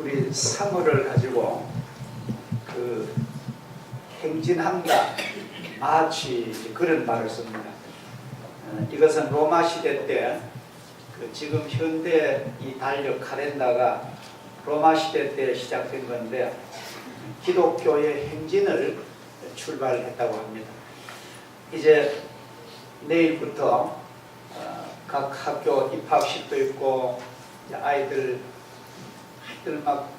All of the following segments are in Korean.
우리 사물을 가지고 그 행진한다, 마치 그런 말을 씁니다. 이것은 로마 시대 때 지금 현대 이 달력 카렌다가 로마 시대 때 시작된 건데 기독교의 행진을 출발했다고 합니다. 이제 내일부터 각 학교 입학식도 있고 아이들 막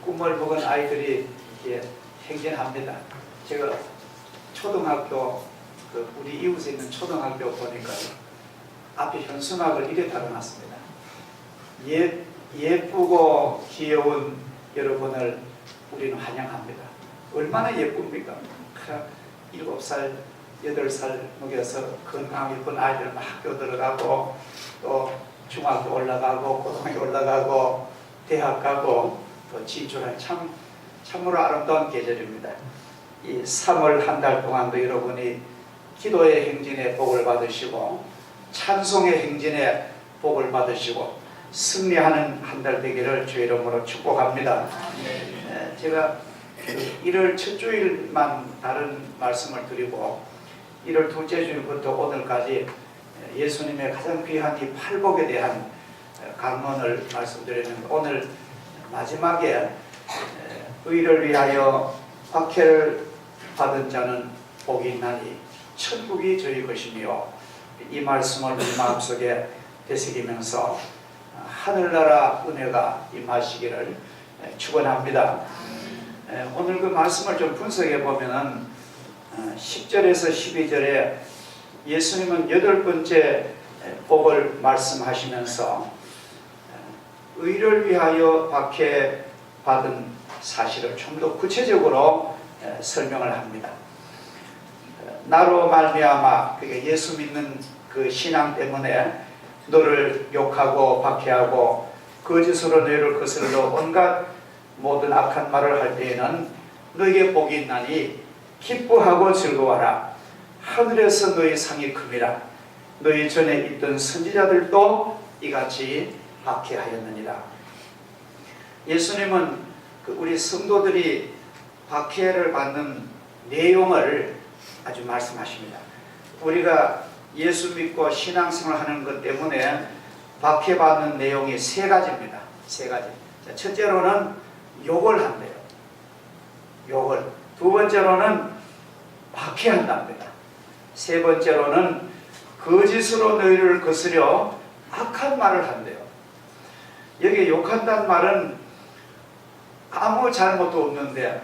꿈을 먹은 아이들이 이렇게 행진합니다. 제가 초등학교 우리 이웃에 있는 초등학교 보니까 앞에 현수막을 이래 달아놨습니다. 예쁘고 귀여운 여러분을 우리는 환영합니다. 얼마나 예쁩니까? 7살, 8살 먹여서 건강 예쁜 아이들은 학교 들어가고 또 중학교 올라가고 고등학교 올라가고 대학 가고 또 진출한 참으로 아름다운 계절입니다. 이 3월 한 달 동안도 여러분이 기도의 행진에 복을 받으시고 찬송의 행진에 복을 받으시고 승리하는 한 달 되기를 주의 이름으로 축복합니다. 제가 1월 첫 주일만 다른 말씀을 드리고 1월 둘째 주일부터 오늘까지 예수님의 가장 귀한 이 팔복에 대한 강론을 말씀드렸는데 오늘 마지막에 의를 위하여 박해를 받은 자는 복이 있나니 천국이 저희 것이며 이 말씀을 우리 마음속에 되새기면서 하늘나라 은혜가 임하시기를 축원합니다. 오늘 그 말씀을 좀 분석해 보면은 10절에서 12절에 예수님은 8번째 복을 말씀하시면서 의를 위하여 박해받은 사실을 좀 더 구체적으로 설명을 합니다. 나로 말미암아 그러니까 예수 믿는 그 신앙 때문에 너를 욕하고 박해하고 거짓으로 너희를 거슬러 온갖 모든 악한 말을 할 때에는 너에게 복이 있나니 기뻐하고 즐거워하라. 하늘에서 너희 상이 큼이라. 너희 전에 있던 선지자들도 이같이 박해하였느니라. 예수님은 우리 성도들이 박해를 받는 내용을 아주 말씀하십니다. 우리가 예수 믿고 신앙생활 하는 것 때문에 박해받는 내용이 3가지입니다. 3가지. 첫째로는 욕을 한대요. 욕을. 2번째로는 박해한답니다. 3번째로는 거짓으로 너희를 거스려 악한 말을 한대요. 여기 욕한다는 말은 아무 잘못도 없는데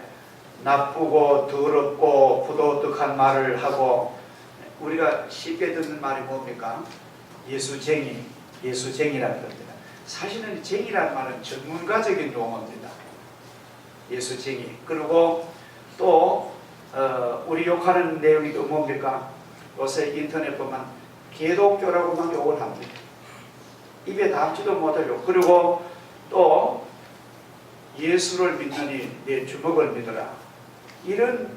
나쁘고 더럽고 부도덕한 말을 하고 우리가 쉽게 듣는 말이 뭡니까? 예수쟁이, 예수쟁이라는 겁니다. 사실은 쟁이라는 말은 전문가적인 용어입니다. 예수쟁이. 그리고 또 우리 욕하는 내용이 또 뭡니까? 요새 인터넷 보면 개독교라고 막 욕을 합니다. 입에 담지도 못할 욕. 그리고 또 예수를 믿느니 내 주먹을 믿어라. 이런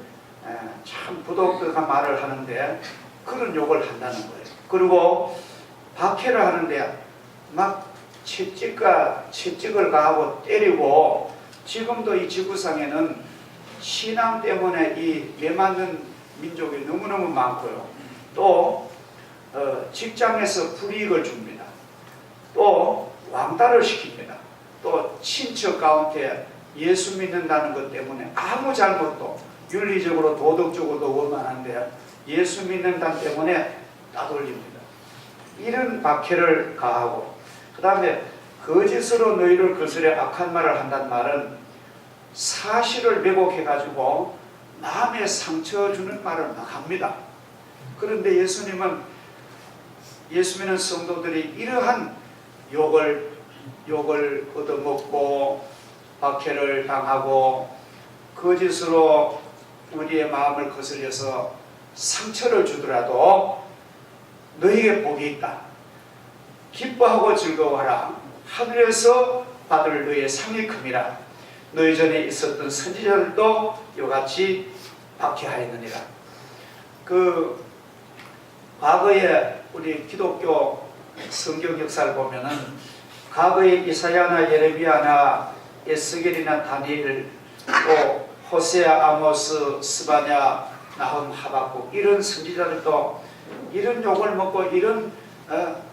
참 부도덕한 말을 하는데 그런 욕을 한다는 거예요. 그리고 박해를 하는데 막 채찍을 가하고 때리고 지금도 이 지구상에는 신앙 때문에 이 매맞는 민족이 너무너무 많고요. 또 직장에서 불이익을 줍니다. 또 왕따를 시킵니다. 또 친척 가운데 예수 믿는다는 것 때문에 아무 잘못도 윤리적으로 도덕적으로도 원만한데 예수 믿는다는 때문에 따돌립니다. 이런 박해를 가하고 그 다음에 거짓으로 너희를 거스려 악한 말을 한다는 말은 사실을 왜곡해 가지고 마음에 상처 주는 말을 막 합니다. 그런데 예수님은 예수 믿는 성도들이 이러한 욕을 얻어먹고 박해를 당하고 거짓으로 우리의 마음을 거슬려서 상처를 주더라도 너희에게 복이 있다. 기뻐하고 즐거워하라. 하늘에서 받을 너희의 상이 큼이라. 너희 전에 있었던 선지자들도 이같이 박해하였느니라. 과거에 우리 기독교 성경 역사를 보면은 과거에 이사야나 예레미야나 에스겔이나 다니엘, 또 호세아, 아모스, 스바냐, 나훔, 하박국 이런 선지자들도 이런 욕을 먹고 이런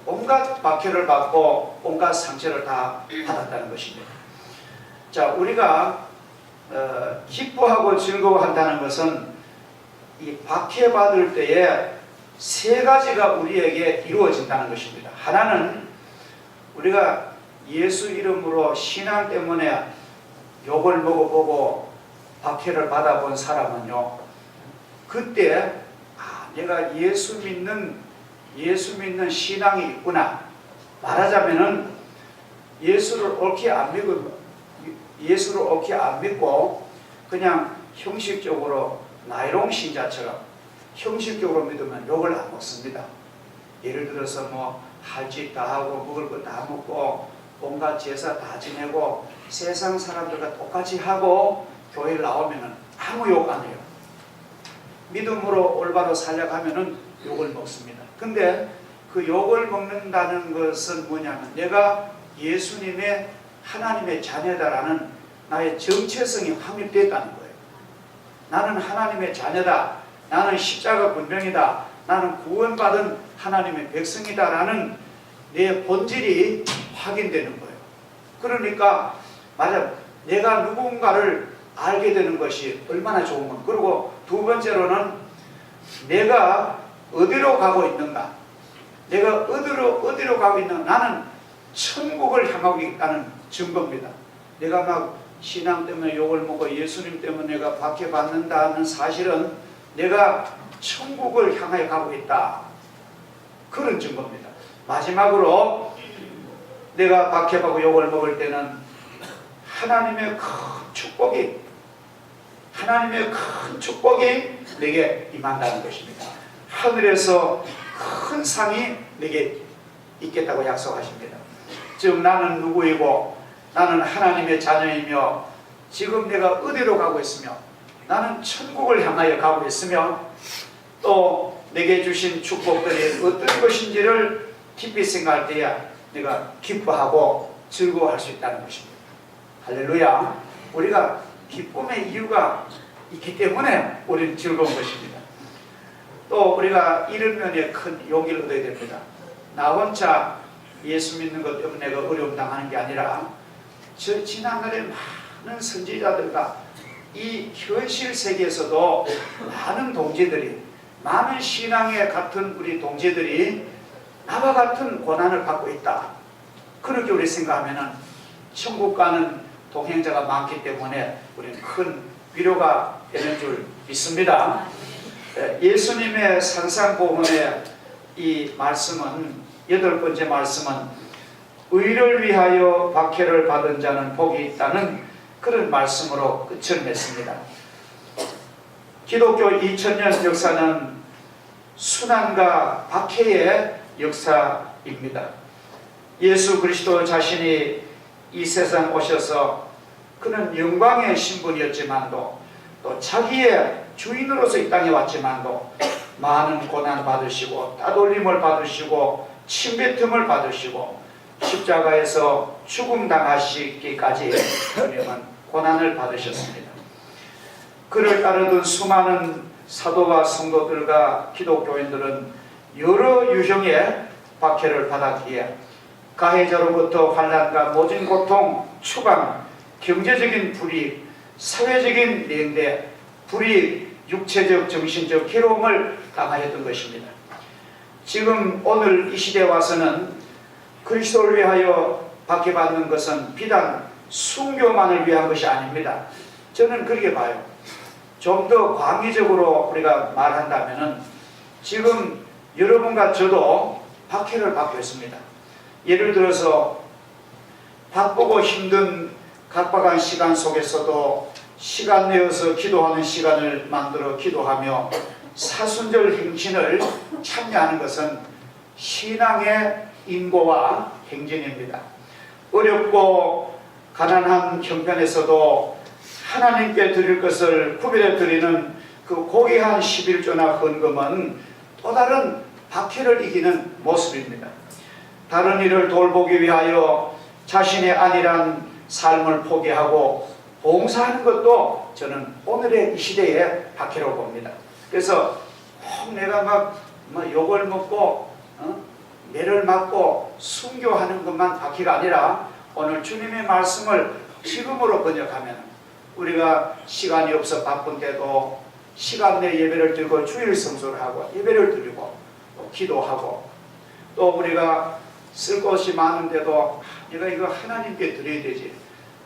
온갖 박해를 받고 온갖 상처를 다 받았다는 것입니다. 자, 우리가 기뻐하고 즐거워한다는 것은 이 박해받을 때에 세 가지가 우리에게 이루어진다는 것입니다. 하나는 우리가 예수 이름으로 신앙 때문에 욕을 먹어보고 박해를 받아본 사람은요, 그때 내가 예수 믿는 신앙이 있구나. 말하자면은 예수를 옳게 안 믿고 그냥 형식적으로 나이롱 신자처럼 형식적으로 믿으면 욕을 안 먹습니다. 예를 들어서 뭐 할 짓 다 하고 먹을 거 다 먹고 온갖 제사 다 지내고 세상 사람들과 똑같이 하고 교회를 나오면은 아무 욕 안 해요. 믿음으로 올바로 살려가면은 욕을 먹습니다. 근데 그 욕을 먹는다는 것은 뭐냐면 내가 예수님의 하나님의 자녀다라는 나의 정체성이 확립됐다는 거예요. 나는 하나님의 자녀다. 나는 십자가 군병이다. 나는 구원받은 하나님의 백성이다라는 내 본질이 확인되는 거예요. 그러니까 맞아, 내가 누군가를 알게 되는 것이 얼마나 좋은 건. 그리고 두 번째로는 내가 어디로 가고 있는가. 내가 어디로 가고 있는가. 나는 천국을 향하고 있다는 증거입니다. 내가 막 신앙 때문에 욕을 먹고 예수님 때문에 내가 박해받는다는 사실은 내가 천국을 향하여 가고 있다. 그런 증거입니다. 마지막으로 내가 박해받고 욕을 먹을 때는 하나님의 큰 축복이 내게 임한다는 것입니다. 하늘에서 큰 상이 내게 있겠다고 약속하십니다. 즉 나는 누구이고 나는 하나님의 자녀이며 지금 내가 어디로 가고 있으며 나는 천국을 향하여 가고 있으며 또 내게 주신 축복들이 어떤 것인지를 깊이 생각할 때야 내가 기뻐하고 즐거워할 수 있다는 것입니다. 할렐루야. 우리가 기쁨의 이유가 있기 때문에 우리는 즐거운 것입니다. 또 우리가 이런 면에 큰 용기를 얻어야 됩니다. 나 혼자 예수 믿는 것 때문에 내가 어려움 당하는 게 아니라 저 지난날에 많은 선지자들과 이 현실 세계에서도 많은 동지들이, 많은 신앙에 같은 우리 동지들이 나와 같은 고난을 받고 있다. 그렇게 우리 생각하면은 천국 가는 동행자가 많기 때문에 우리는 큰 위로가 되는 줄 믿습니다. 예수님의 산상보훈의 이 말씀은, 8번째 말씀은 의를 위하여 박해를 받은 자는 복이 있다는 그런 말씀으로 끝을 맺습니다. 기독교 2000년 역사는 순환과 박해의 역사입니다. 예수 그리스도 자신이 이 세상 오셔서 그는 영광의 신분이었지만도 또 자기의 주인으로서 이 땅에 왔지만도 많은 고난 받으시고 따돌림을 받으시고 침뱉음을 받으시고 십자가에서 죽음 당하시기까지 주님은 고난을 받으셨습니다. 그를 따르던 수많은 사도와 성도들과 기독교인들은 여러 유형의 박해를 받았기에 가해자로부터 환난과 모진 고통, 추방, 경제적인 불이익, 사회적인 냉대, 불이익, 육체적, 정신적 괴로움을 당하였던 것입니다. 지금 오늘 이 시대에 와서는 그리스도를 위하여 박해받는 것은 비단 순교만을 위한 것이 아닙니다. 저는 그렇게 봐요. 좀 더 광의적으로 우리가 말한다면은 지금 여러분과 저도 박해를 받고 있습니다. 예를 들어서 바쁘고 힘든 각박한 시간 속에서도 시간 내어서 기도하는 시간을 만들어 기도하며 사순절 행진을 참여하는 것은 신앙의 인고와 행진입니다. 어렵고 가난한 형편에서도 하나님께 드릴 것을 구별해 드리는 그 고귀한 11조나 헌금은 또 다른 박해를 이기는 모습입니다. 다른 이를 돌보기 위하여 자신의 안일한 삶을 포기하고 봉사하는 것도 저는 오늘의 이 시대의 박해로 봅니다. 그래서 내가 막 욕을 먹고 매를 맞고 순교하는 것만 박해가 아니라 오늘 주님의 말씀을 지금으로 번역하면 우리가 시간이 없어 바쁜 때도 시간 내 예배를 드리고 주일 성수를 하고 예배를 드리고 또 기도하고 또 우리가 쓸 것이 많은데도 내가 이거 하나님께 드려야 되지,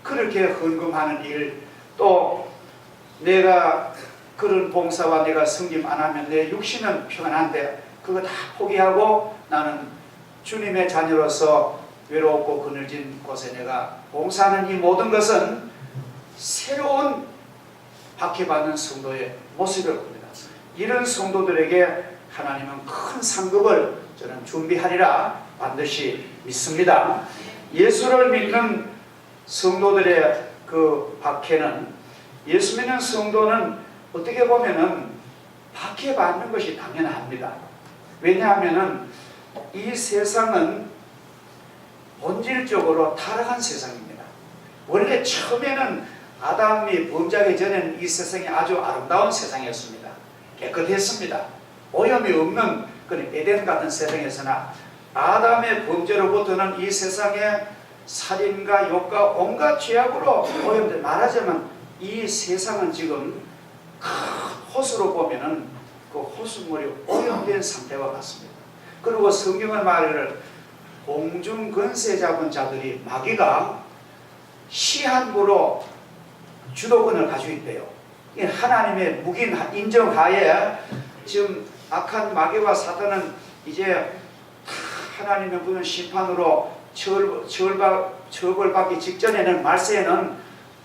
그렇게 헌금하는 일, 또 내가 그런 봉사와 내가 섬김 안 하면 내 육신은 평안한데 그거 다 포기하고 나는 주님의 자녀로서 외롭고 그늘진 곳에 내가 봉사하는 이 모든 것은 새로운 박해받는 성도의 모습을 봅니다. 이런 성도들에게 하나님은 큰 상급을 저는 준비하리라 반드시 믿습니다. 예수를 믿는 성도들의 그 박해는, 예수 믿는 성도는 어떻게 보면은 박해받는 것이 당연합니다. 왜냐하면은 이 세상은 본질적으로 타락한 세상입니다. 원래 처음에는 아담이 범죄하기 전에는 이 세상이 아주 아름다운 세상이었습니다. 깨끗했습니다. 오염이 없는 그런 에덴 같은 세상에서나 아담의 범죄로부터는 이 세상에 살인과 욕과 온갖 죄악으로 오염돼, 말하자면 이 세상은 지금 큰 호수로 보면은 그 호수물이 오염된 상태와 같습니다. 그리고 성경은 말을 공중 권세 잡은 자들이, 마귀가 시한부로 주도권을 가지고 있대요. 하나님의 묵인 인정하에 지금 악한 마귀와 사탄은 이제 하나님의 무슨 심판으로 처벌받기 직전에는, 말세에는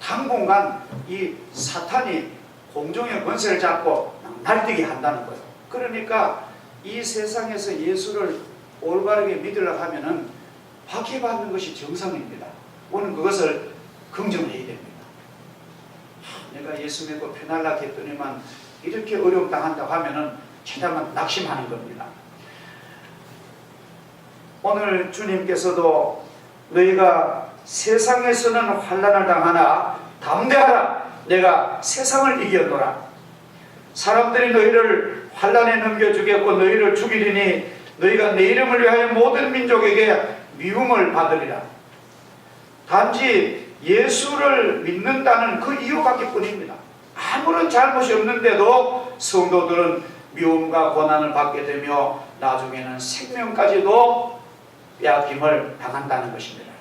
당분간 이 사탄이 공중의 권세를 잡고 날뛰게 한다는 거예요. 그러니까 이 세상에서 예수를 올바르게 믿으려고 하면은 박해받는 것이 정상입니다. 우리는 그것을 긍정해야 됩니다. 내가 예수 믿고 편하려고 했더니만 이렇게 어려움 당한다고 하면은 최대한 낙심하는 겁니다. 오늘 주님께서도 너희가 세상에서는 환난을 당하나 담대하라, 내가 세상을 이겼노라. 사람들이 너희를 환난에 넘겨주겠고 너희를 죽이리니 너희가 내 이름을 위하여 모든 민족에게 미움을 받으리라. 단지 예수를 믿는다는 그 이유밖에 뿐입니다. 아무런 잘못이 없는데도 성도들은 미움과 고난을 받게 되며 나중에는 생명까지도 빼앗김을 당한다는 것입니다.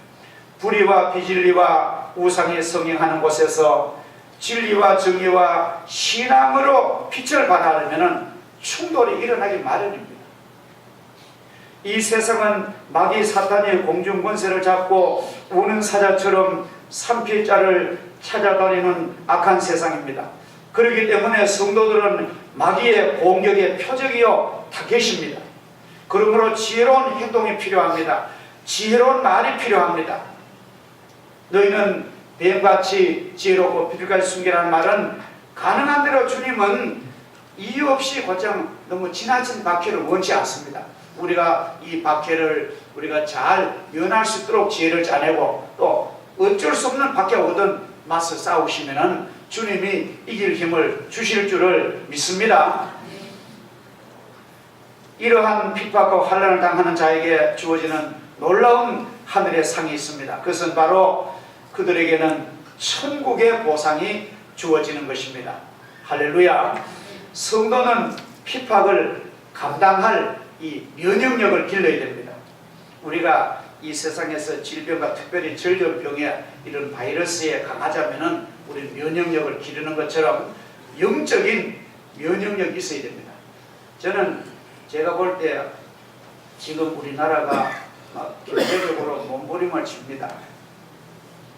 불의와 비진리와 우상이 성행하는 곳에서 진리와 정의와 신앙으로 빛을 발하려면 충돌이 일어나기 마련입니다. 이 세상은 마귀 사탄이 공중 권세를 잡고 우는 사자처럼 산필자를 찾아다니는 악한 세상입니다. 그렇기 때문에 성도들은 마귀의 공격의 표적이요 타겟입니다. 그러므로 지혜로운 행동이 필요합니다. 지혜로운 말이 필요합니다. 너희는 뱀같이 지혜롭고 비둘기같이 순결한 말은, 가능한 대로 주님은 이유 없이 곧장 너무 지나친 박해를 원치 않습니다. 우리가 이 박해를 우리가 잘 면할 수 있도록 지혜를 짜내고, 또 어쩔 수 없는 박해와 얻은 맞서 싸우시면은 주님이 이길 힘을 주실 줄을 믿습니다. 이러한 핍박과 환난을 당하는 자에게 주어지는 놀라운 하늘의 상이 있습니다. 그것은 바로 그들에게는 천국의 보상이 주어지는 것입니다. 할렐루야. 성도는 핍박을 감당할 이 면역력을 길러야 됩니다. 우리가 이 세상에서 질병과 특별히 전염병에 이런 바이러스에 강하자면은 우리 면역력을 기르는 것처럼 영적인 면역력이 있어야 됩니다. 저는 제가 볼 때 지금 우리나라가 경제적으로 몸부림을 칩니다.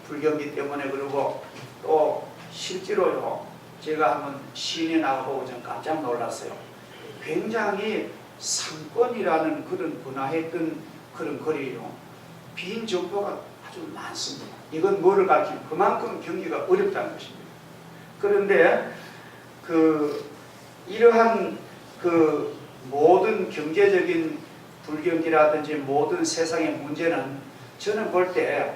불경기 때문에. 그리고 또 실제로요, 제가 한번 시내 나가보고 좀 깜짝 놀랐어요. 굉장히 상권이라는 그런 분화했던 그런 거리요, 빈 점포가 아주 많습니다. 이건 뭐를 가르치면 그만큼 경기가 어렵다는 것입니다. 그런데 이러한 모든 경제적인 불경기라든지 모든 세상의 문제는 저는 볼 때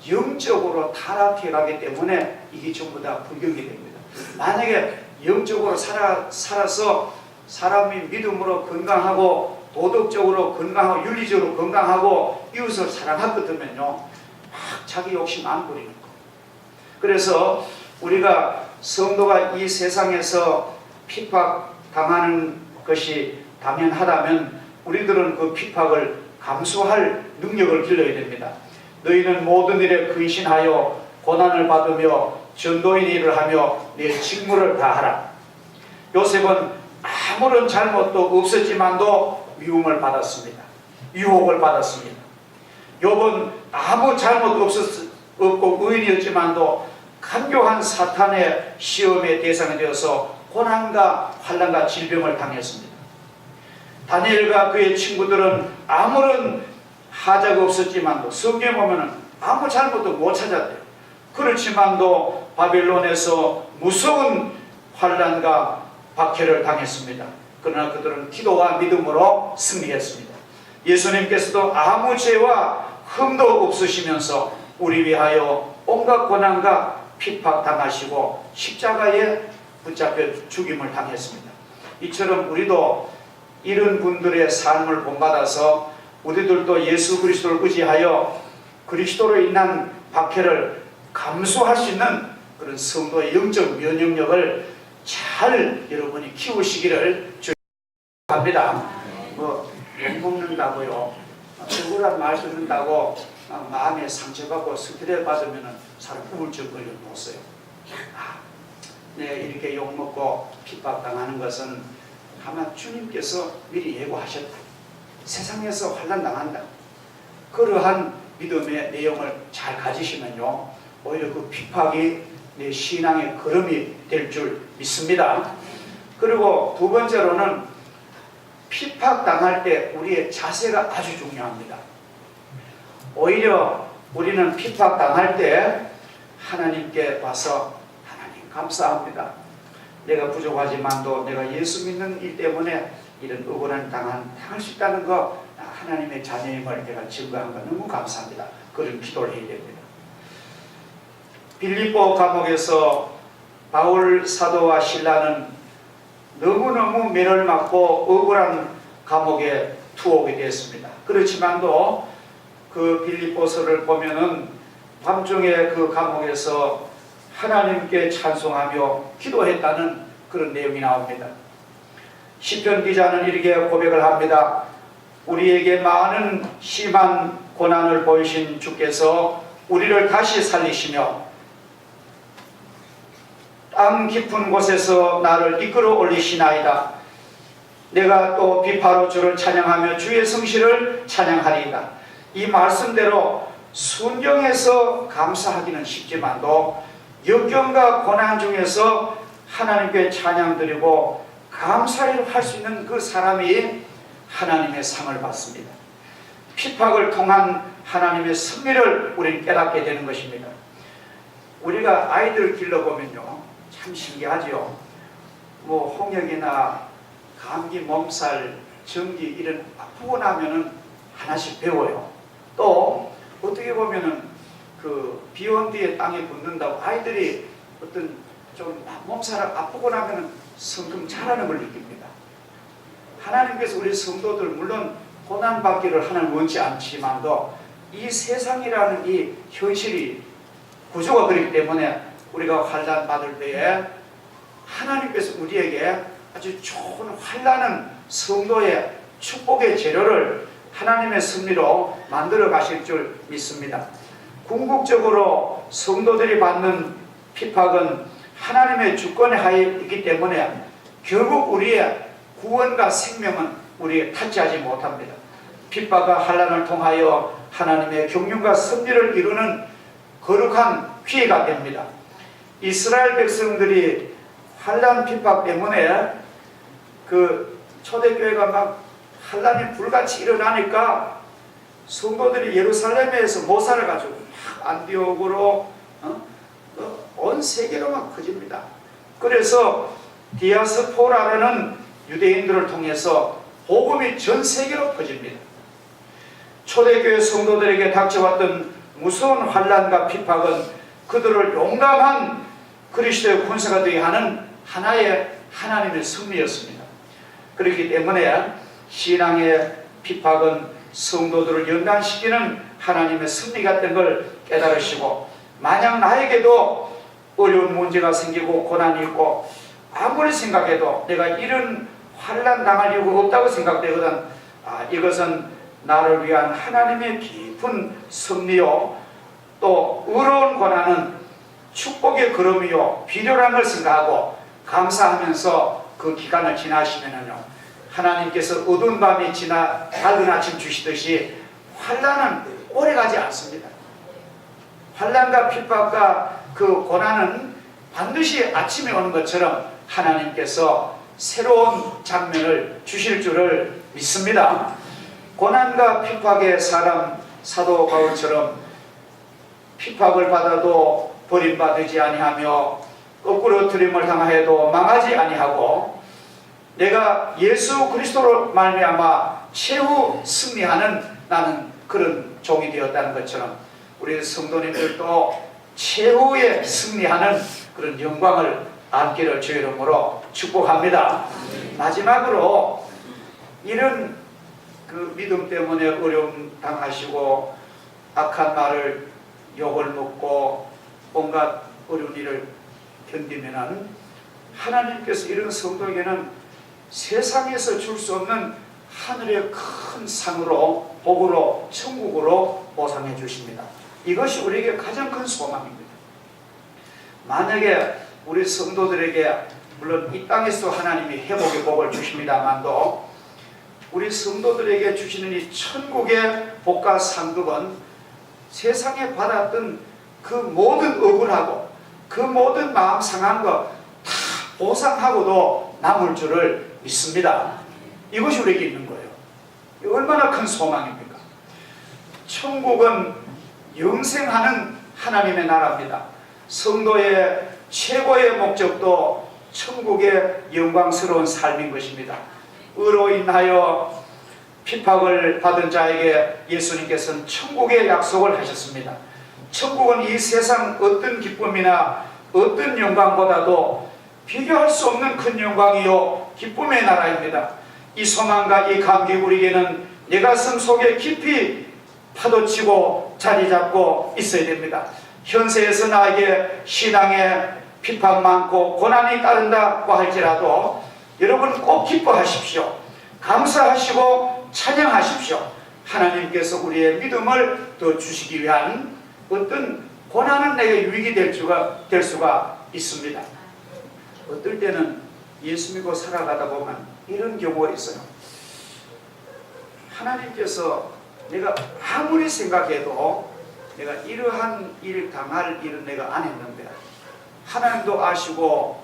영적으로 타락해 가기 때문에 이게 전부 다 불경이 됩니다. 만약에 영적으로 살아서 사람이 믿음으로 건강하고 도덕적으로 건강하고 윤리적으로 건강하고 이웃을 사랑하거든요. 막 자기 욕심 안 부리는 거. 그래서 우리가 성도가 이 세상에서 핍박당하는 것이 당연하다면 우리들은 그 핍박을 감수할 능력을 길러야 됩니다. 너희는 모든 일에 근신하여 고난을 받으며 전도인 일을 하며 내 직무를 다하라. 요셉은 아무런 잘못도 없었지만도 미움을 받았습니다. 유혹을 받았습니다. 욥은 아무 잘못 없고 의인이었지만도 간교한 사탄의 시험의 대상이 되어서 고난과 환난과 질병을 당했습니다. 다니엘과 그의 친구들은 아무런 하자가 없었지만도 성경에 보면 아무 잘못도 못 찾았대요. 그렇지만도 바벨론에서 무서운 환난과 박해를 당했습니다. 그러나 그들은 기도와 믿음으로 승리했습니다. 예수님께서도 아무 죄와 흠도 없으시면서 우리 위하여 온갖 고난과 핍박 당하시고 십자가에 붙잡혀 죽임을 당했습니다. 이처럼 우리도 이런 분들의 삶을 본받아서 우리들도 예수 그리스도를 의지하여 그리스도로 인한 박해를 감수할 수 있는 그런 성도의 영적 면역력을 잘 여러분이 키우시기를 축복합니다. 욕먹는다고요, 억울한 말 듣는다고 마음에 상처받고 스트레스 받으면 사람 우울증 걸려 못 써요. 네, 이렇게 욕먹고 핍박당하는 것은 아마 주님께서 미리 예고하셨다. 세상에서 환난 당한다. 그러한 믿음의 내용을 잘 가지시면요, 오히려 그 핍박이 내 신앙의 걸음이 될 줄 믿습니다. 그리고 두 번째로는 핍박당할 때 우리의 자세가 아주 중요합니다. 오히려 우리는 핍박당할 때 하나님께 와서 하나님 감사합니다. 내가 부족하지만도 내가 예수 믿는 일 때문에 이런 억울한 당할 수 있다는 거, 하나님의 자녀임을 내가 증거한 거 너무 감사합니다. 그런 기도를 해야 됩니다. 빌립보 감옥에서 바울 사도와 실라는 너무너무 매를 맞고 억울한 감옥에 투옥이 됐습니다. 그렇지만도 그 빌립보서를 보면은 밤중에 그 감옥에서 하나님께 찬송하며 기도했다는 그런 내용이 나옵니다. 시편 기자는 이렇게 고백을 합니다. 우리에게 많은 심한 고난을 보이신 주께서 우리를 다시 살리시며 땅 깊은 곳에서 나를 이끌어 올리시나이다. 내가 또 비파로 주를 찬양하며 주의 성실을 찬양하리이다. 이 말씀대로 순경에서 감사하기는 쉽지만도 역경과 고난 중에서 하나님께 찬양드리고 감사를 할 수 있는 그 사람이 하나님의 상을 받습니다. 핍박을 통한 하나님의 승리를 우리는 깨닫게 되는 것입니다. 우리가 아이들을 길러보면요, 참 신기하죠. 홍역이나 감기, 몸살, 전기 이런 아프고 나면은 하나씩 배워요. 또 어떻게 보면은 그 비온 뒤에 땅에 붙는다고 아이들이 어떤 좀 몸살 아프고 나면은 성금 자라는 걸 느낍니다. 하나님께서 우리 성도들 물론 고난 받기를 하나님 원치 않지만도 이 세상이라는 이 현실이 구조가 그렇기 때문에 우리가 환난 받을 때에 하나님께서 우리에게 아주 좋은 환난은 성도의 축복의 재료를 하나님의 승리로 만들어 가실 줄 믿습니다. 궁극적으로 성도들이 받는 핍박은 하나님의 주권에 하에 있기 때문에 결국 우리의 구원과 생명은 우리에 타치하지 못합니다. 핍박과 환난을 통하여 하나님의 경륜과 승리를 이루는 거룩한 기회가 됩니다. 이스라엘 백성들이 환난 핍박 때문에 그 초대교회가 막 환난이 불같이 일어나니까 성도들이 예루살렘에서 못 살아가지고 안디옥으로 온 세계로만 커집니다. 그래서 디아스포라라는 유대인들을 통해서 복음이 전 세계로 퍼집니다. 초대교회 성도들에게 닥쳐왔던 무서운 환난과 핍박은 그들을 용감한 그리스도의 군사가 되게 하는 하나의 하나님의 승리였습니다. 그렇기 때문에 신앙의 핍박은 성도들을 연단시키는 하나님의 승리 같은 걸 깨달으시고, 만약 나에게도 어려운 문제가 생기고 고난이 있고 아무리 생각해도 내가 이런 환난 당할 이유가 없다고 생각되거든, 이것은 나를 위한 하나님의 깊은 섭리요, 또 의로운 고난은 축복의 걸음이요 비료라는 걸 생각하고 감사하면서 그 기간을 지나시면은요, 하나님께서 어두운 밤이 지나 밝은 아침 주시듯이 환난은 오래가지 않습니다. 환난과 핍박과 그 고난은 반드시 아침에 오는 것처럼 하나님께서 새로운 장면을 주실 줄을 믿습니다. 고난과 핍박의 사람 사도 바울처럼 핍박을 받아도 버림받지 아니하며 거꾸로 트림을 당하여도 망하지 아니하고 내가 예수 그리스도로 말미암아 최후 승리하는 나는 그런 종이 되었다는 것처럼 우리 성도님들도 최후에 승리하는 그런 영광을 안기를 주의 이름으로 축복합니다. 마지막으로 이런 그 믿음 때문에 어려움 당하시고 악한 말을 욕을 먹고 온갖 어려운 일을 견디면은 하나님께서 이런 성도에게는 세상에서 줄 수 없는 하늘의 큰 상으로 복으로 천국으로 보상해 주십니다. 이것이 우리에게 가장 큰 소망입니다. 만약에 우리 성도들에게 물론 이 땅에서 하나님이 회복의 복을 주십니다만도 우리 성도들에게 주시는 이 천국의 복과 상급은 세상에 받았던 그 모든 억울하고 그 모든 마음 상한 것 다 보상하고도 남을 줄을 믿습니다. 이것이 우리에게 있는 거예요. 얼마나 큰 소망입니까? 천국은 영생하는 하나님의 나라입니다. 성도의 최고의 목적도 천국의 영광스러운 삶인 것입니다. 의로 인하여 핍박을 받은 자에게 예수님께서는 천국의 약속을 하셨습니다. 천국은 이 세상 어떤 기쁨이나 어떤 영광보다도 비교할 수 없는 큰 영광이요 기쁨의 나라입니다. 이 소망과 이 감기 우리에게는 내 가슴 속에 깊이 파도치고 자리 잡고 있어야 됩니다. 현세에서 나에게 신앙에 핍박 많고 고난이 따른다고 할지라도 여러분 꼭 기뻐하십시오. 감사하시고 찬양하십시오. 하나님께서 우리의 믿음을 더 주시기 위한 어떤 고난은 내게 유익이 될 수가 있습니다. 어떨 때는 예수 믿고 살아가다 보면 이런 경우가 있어요. 하나님께서 내가 아무리 생각해도 내가 이러한 일 당할 일은 내가 안 했는데 하나님도 아시고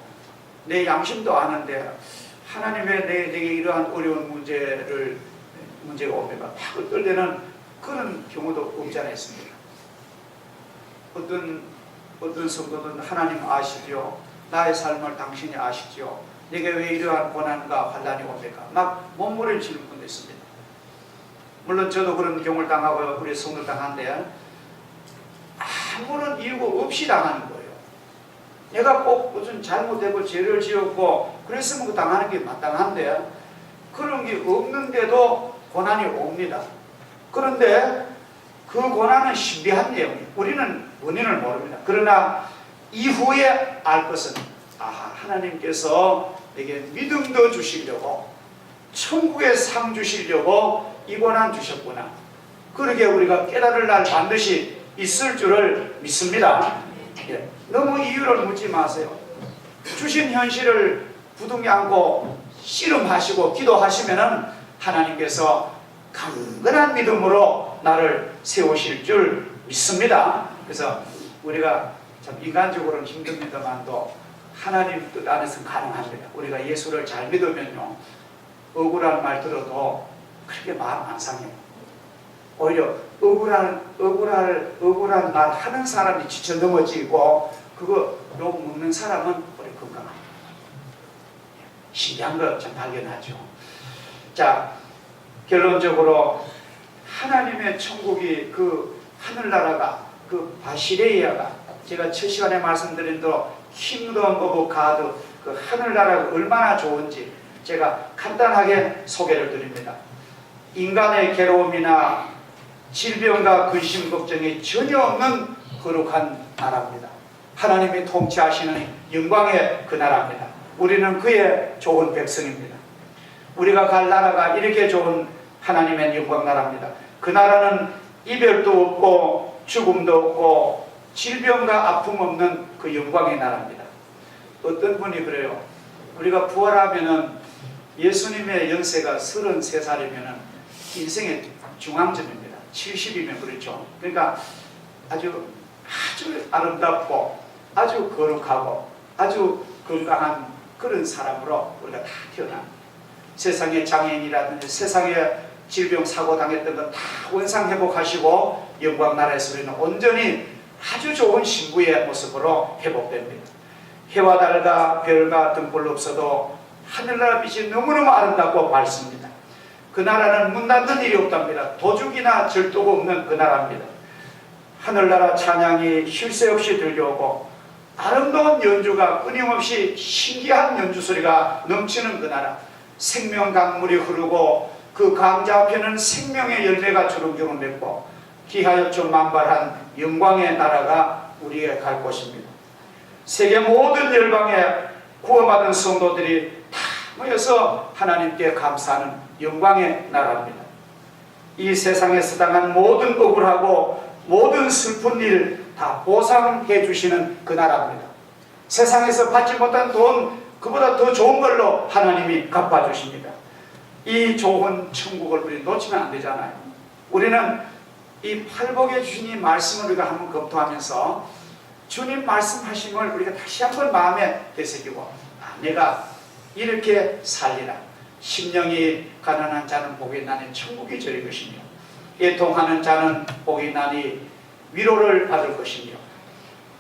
내 양심도 아는데 하나님 왜 내게 이러한 어려운 문제가 옵니까? 어떨 때는 그런 경우도 없지 않아 있습니다. 어떤 성도는 하나님 아시죠? 나의 삶을 당신이 아시죠? 내게 왜 이러한 고난과 환난이 옵니까? 막 몸부림치는 지는 분도 있습니다. 물론 저도 그런 경우를 당하고 우리 성도 당한데 아무런 이유가 없이 당하는 거예요. 내가 꼭 무슨 잘못되고 죄를 지었고 그랬으면 그 당하는 게 마땅한데 그런 게 없는데도 고난이 옵니다. 그런데 그 고난은 신비한 내용이에요. 우리는 원인을 모릅니다. 그러나 이후에 알 것은 하나님께서 내게 믿음도 주시려고 천국의 상 주시려고 이 고난 주셨구나. 그러게 우리가 깨달을 날 반드시 있을 줄을 믿습니다. 너무 이유를 묻지 마세요. 주신 현실을 부둥이 안고 씨름하시고 기도하시면은 하나님께서 강건한 믿음으로 나를 세우실 줄 믿습니다. 그래서 우리가 참 인간적으로는 힘듭니다만도 하나님 뜻 안에서는 가능합니다. 우리가 예수를 잘 믿으면요 억울한 말 들어도 그렇게 마음 안 상해요. 오히려 억울한 말 하는 사람이 지쳐 넘어지고 그거 욕 먹는 사람은 오래 건강합니다. 신기한 거 좀 발견하죠. 자, 결론적으로 하나님의 천국이 그 하늘나라가 그 바시레이아가 제가 첫 시간에 말씀드린 대로 킹덤 오브 가드 그 하늘나라가 얼마나 좋은지 제가 간단하게 소개를 드립니다. 인간의 괴로움이나 질병과 근심 걱정이 전혀 없는 거룩한 나라입니다. 하나님이 통치하시는 영광의 그 나라입니다. 우리는 그의 좋은 백성입니다. 우리가 갈 나라가 이렇게 좋은 하나님의 영광 나라입니다. 그 나라는 이별도 없고 죽음도 없고 질병과 아픔 없는 그 영광의 나라입니다. 어떤 분이 그래요. 우리가 부활하면은 예수님의 연세가 33살이면은 인생의 중앙점입니다. 70이면 그렇죠. 그러니까 아주 아름답고 아주 거룩하고 아주 건강한 그런 사람으로 우리가 다 태어납니다. 세상의 장애인이라든지 세상에 질병 사고 당했던 건 다 원상 회복하시고 영광 나라에서 우리는 온전히 아주 좋은 신부의 모습으로 회복됩니다. 해와 달과 별과 등불 없어도 하늘나라 빛이 너무너무 아름답고 밝습니다. 그 나라는 문 닫는 일이 없답니다. 도둑이나 절도가 없는 그 나라입니다. 하늘나라 찬양이 쉴 새 없이 들려오고 아름다운 연주가 끊임없이 신기한 연주 소리가 넘치는 그 나라. 생명 강물이 흐르고 그 강자 앞에는 생명의 열매가 주렁주렁 맺고 기하여초 만발한 영광의 나라가 우리의 갈 곳입니다. 세계 모든 열방에 구원받은 성도들이 다 모여서 하나님께 감사하는 영광의 나라입니다. 이 세상에서 당한 모든 억울하고 모든 슬픈 일 다 보상해 주시는 그 나라입니다. 세상에서 받지 못한 돈 그보다 더 좋은 걸로 하나님이 갚아주십니다. 이 좋은 천국을 우리 놓치면 안 되잖아요. 우리는 이 팔복의 주님 말씀을 우리가 한번 검토하면서 주님 말씀하심을 우리가 다시 한번 마음에 되새기고 내가 이렇게 살리라. 심령이 가난한 자는 복이 있나니 천국이 저희 것이며 애통하는 자는 복이 있나니 위로를 받을 것이며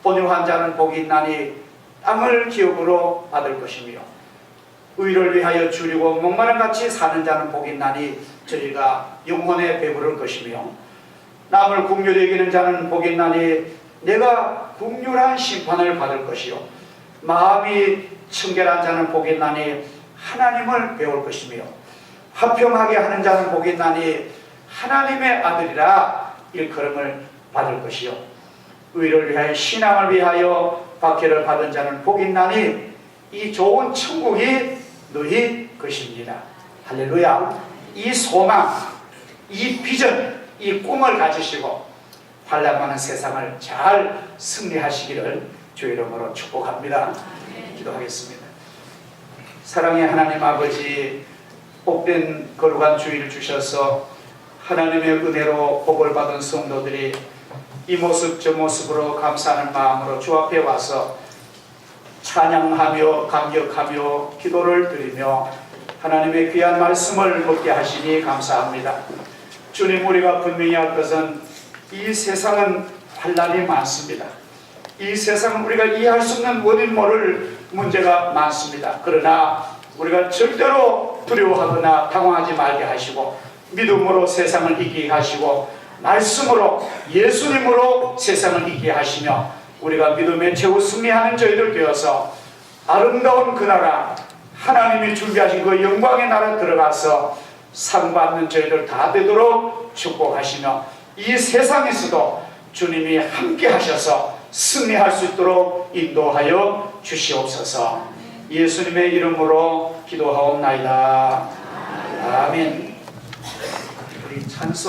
온유한 자는 복이 있나니 땅을 기업으로 받을 것이며 의를 위하여 줄이고 목마른 같이 사는 자는 복이 있나니 저희가 영혼에 배부를 것이며 남을 긍휼히 여기는 자는 복이 있나니 내가 긍휼한 심판을 받을 것이요 마음이 청결한 자는 복이 있나니 하나님을 배울 것이며 화평하게 하는 자는 복이 있나니 하나님의 아들이라 일컬음을 받을 것이요 의를 위하여 신앙을 위하여 박해를 받은 자는 복이 있나니 이 좋은 천국이 너희 것입니다. 할렐루야. 이 소망, 이 비전, 이 꿈을 가지시고 환난 많은 세상을 잘 승리하시기를 주 이름으로 축복합니다. 기도하겠습니다. 사랑의 하나님 아버지, 복된 거룩한 주일을 주셔서 하나님의 은혜로 복을 받은 성도들이 이 모습 저 모습으로 감사하는 마음으로 주 앞에 와서 찬양하며 감격하며 기도를 드리며 하나님의 귀한 말씀을 듣게 하시니 감사합니다. 주님, 우리가 분명히 할 것은 이 세상은 환난이 많습니다. 이 세상은 우리가 이해할 수 없는 원인 모를 문제가 많습니다. 그러나 우리가 절대로 두려워하거나 당황하지 말게 하시고 믿음으로 세상을 이기게 하시고 말씀으로 예수님으로 세상을 이기게 하시며 우리가 믿음의 최후 승리하는 저희들 되어서 아름다운 그 나라 하나님이 준비하신 그 영광의 나라 들어가서 상 받는 저희들 다 되도록 축복하시며 이 세상에서도 주님이 함께 하셔서 승리할 수 있도록 인도하여 주시옵소서. 예수님의 이름으로 기도하옵나이다. 아멘. 우리 찬송